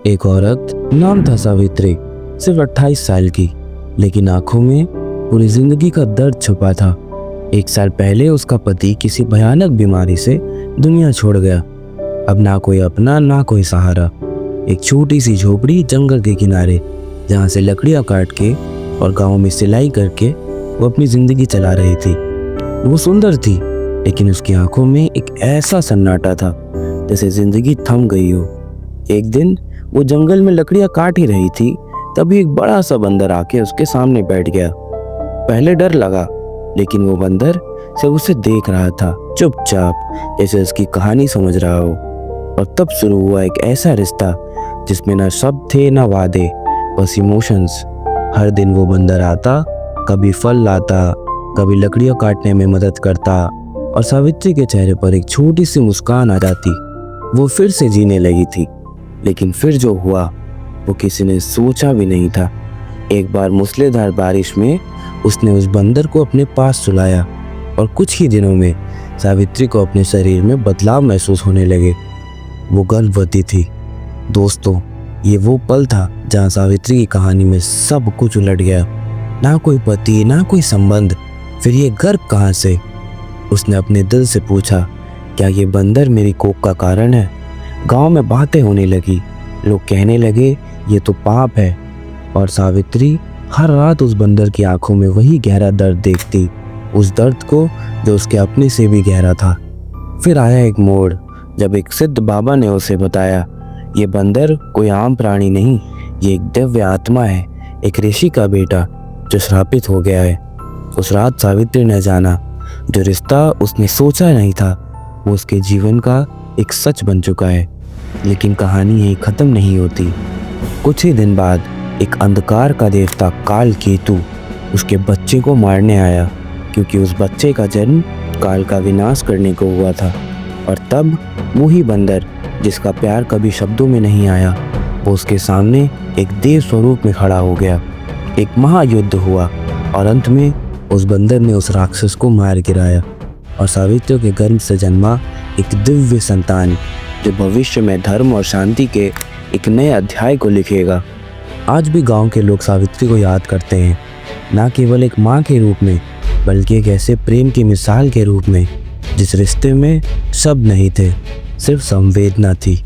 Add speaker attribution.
Speaker 1: एक औरत, नाम था सावित्री, सिर्फ 28 साल की, लेकिन आंखों में पूरी जिंदगी का दर्द छुपा था। 1 साल पहले उसका पति किसी भयानक बीमारी से दुनिया छोड़ गया। अब ना कोई अपना ना कोई सहारा। एक छोटी सी झोपड़ी जंगल के किनारे, जहाँ से लकड़ियाँ काट के और गाँव में सिलाई करके वो अपनी जिंदगी चला रही थी। वो सुंदर थी, लेकिन उसकी आंखों में एक ऐसा सन्नाटा था जैसे जिंदगी थम गई हो। एक दिन वो जंगल में लकड़ियां काट ही रही थी, तभी एक बड़ा सा बंदर आके उसके सामने बैठ गया। पहले डर लगा, लेकिन वो बंदर सिर्फ उसे देख रहा था, चुपचाप, जैसे उसकी कहानी समझ रहा हो। और तब शुरू हुआ एक ऐसा रिश्ता जिसमें ना शब्द थे ना वादे, बस इमोशंस। हर दिन वो बंदर आता, कभी फल लाता, कभी लकड़ियां काटने में मदद करता, और सावित्री के चेहरे पर एक छोटी सी मुस्कान आ जाती। वो फिर से जीने लगी थी। लेकिन फिर जो हुआ वो किसी ने सोचा भी नहीं था। एक बार मूसलाधार बारिश में उसने उस बंदर को अपने पास सुलाया, और कुछ ही दिनों में सावित्री को अपने शरीर में बदलाव महसूस होने लगे। वो गर्भवती थी। दोस्तों, ये वो पल था जहाँ सावित्री की कहानी में सब कुछ उलट गया। ना कोई पति, ना कोई संबंध, फिर ये गर्भ कहाँ से? उसने अपने दिल से पूछा, क्या ये बंदर मेरी कोख का कारण है? गांव में बातें होने लगी, लोग कहने लगे ये तो पाप है। और सावित्री हर रात उस बंदर की आंखों में वही गहरा दर्द देखती, उस दर्द को जो उसके अपने से भी गहरा था। फिर आया एक मोड़, जब एक सिद्ध बाबा ने उसे बताया, ये बंदर कोई आम प्राणी नहीं, ये एक दिव्य आत्मा है, एक ऋषि का बेटा जो श्रापित हो गया है। उस रात सावित्री ने जाना, जो रिश्ता उसने सोचा नहीं था वो उसके जीवन का एक सच बन चुका है। लेकिन कहानी यही खत्म नहीं होती। कुछ ही दिन बाद एक अंधकार का देवता काल केतु उसके बच्चे को मारने आया, क्योंकि उस बच्चे का जन्म काल का विनाश करने को हुआ था। और तब वही बंदर जिसका प्यार कभी शब्दों में नहीं आया, वो उसके सामने एक देव स्वरूप में खड़ा हो गया। एक महायुद्ध हुआ, और अंत में उस बंदर ने उस राक्षस को मार गिराया, और सावित्री के गर्भ से जन्मा एक दिव्य संतान जो भविष्य में धर्म और शांति के एक नए अध्याय को लिखेगा। आज भी गांव के लोग सावित्री को याद करते हैं, ना केवल एक माँ के रूप में, बल्कि एक ऐसे प्रेम की मिसाल के रूप में जिस रिश्ते में शब्द नहीं थे, सिर्फ संवेदना थी।